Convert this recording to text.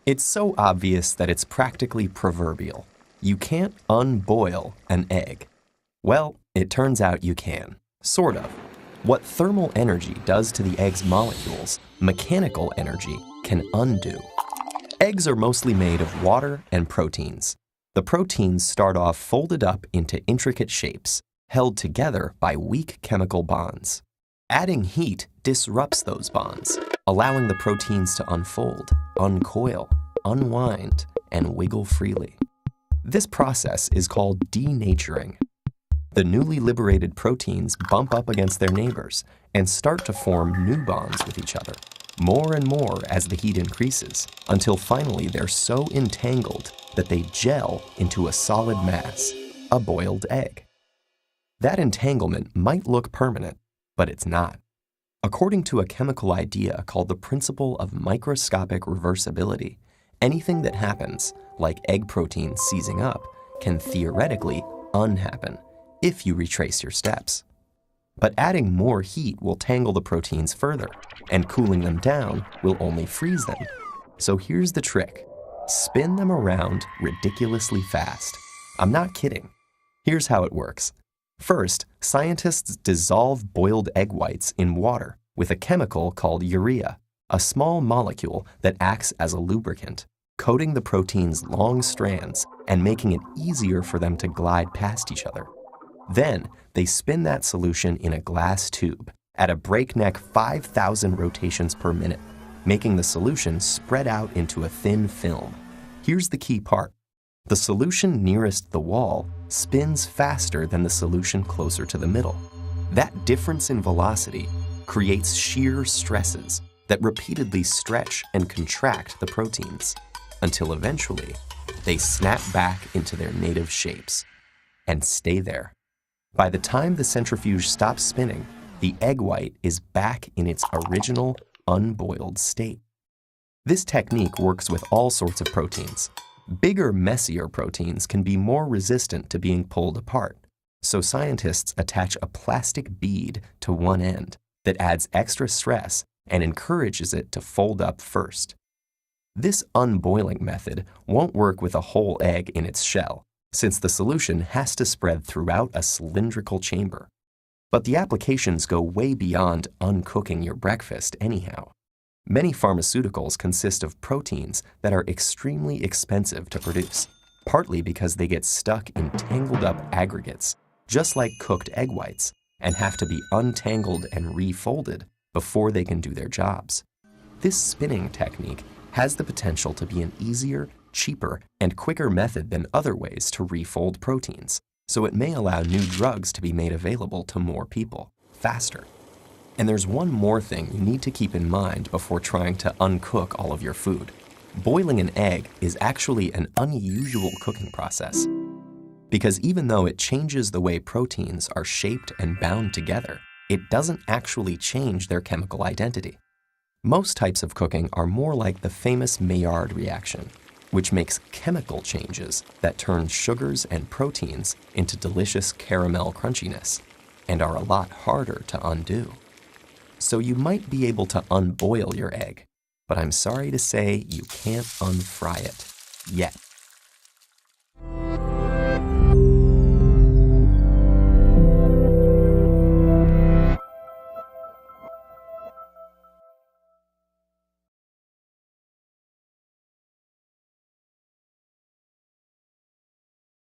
It's so obvious that it's practically proverbial. You can't unboil an egg. Well, it turns out you can. Sort of. What thermal energy does to the egg's molecules, mechanical energy can undo. Eggs are mostly made of water and proteins. The proteins start off folded up into intricate shapes, held together by weak chemical bonds. Adding heat disrupts those bonds, allowing the proteins to unfold, uncoil, unwind, and wiggle freely. This process is called denaturing. The newly liberated proteins bump up against their neighbors and start to form new bonds with each other, more and more as the heat increases, until finally they're so entangled that they gel into a solid mass, a boiled egg. That entanglement might look permanent, but it's not. According to a chemical idea called the principle of microscopic reversibility, anything that happens, like egg proteins seizing up, can theoretically unhappen if you retrace your steps. But adding more heat will tangle the proteins further, and cooling them down will only freeze them. So here's the trick. Spin them around ridiculously fast. I'm not kidding. Here's how it works. First, scientists dissolve boiled egg whites in water with a chemical called urea, a small molecule that acts as a lubricant, coating the protein's long strands and making it easier for them to glide past each other. Then, they spin that solution in a glass tube at a breakneck 5,000 rotations per minute, making the solution spread out into a thin film. Here's the key part. The solution nearest the wall spins faster than the solution closer to the middle. That difference in velocity creates shear stresses that repeatedly stretch and contract the proteins, until eventually they snap back into their native shapes and stay there. By the time the centrifuge stops spinning, the egg white is back in its original unboiled state. This technique works with all sorts of proteins. Bigger, messier proteins can be more resistant to being pulled apart, so scientists attach a plastic bead to one end that adds extra stress and encourages it to fold up first. This unboiling method won't work with a whole egg in its shell, since the solution has to spread throughout a cylindrical chamber. But the applications go way beyond uncooking your breakfast anyhow. Many pharmaceuticals consist of proteins that are extremely expensive to produce, partly because they get stuck in tangled up aggregates, just like cooked egg whites, and have to be untangled and refolded before they can do their jobs. This spinning technique has the potential to be an easier, cheaper, and quicker method than other ways to refold proteins, so it may allow new drugs to be made available to more people, faster. And there's one more thing you need to keep in mind before trying to uncook all of your food. Boiling an egg is actually an unusual cooking process, because even though it changes the way proteins are shaped and bound together, it doesn't actually change their chemical identity. Most types of cooking are more like the famous Maillard reaction, which makes chemical changes that turn sugars and proteins into delicious caramel crunchiness, and are a lot harder to undo. So you might be able to unboil your egg, but I'm sorry to say you can't unfry it yet.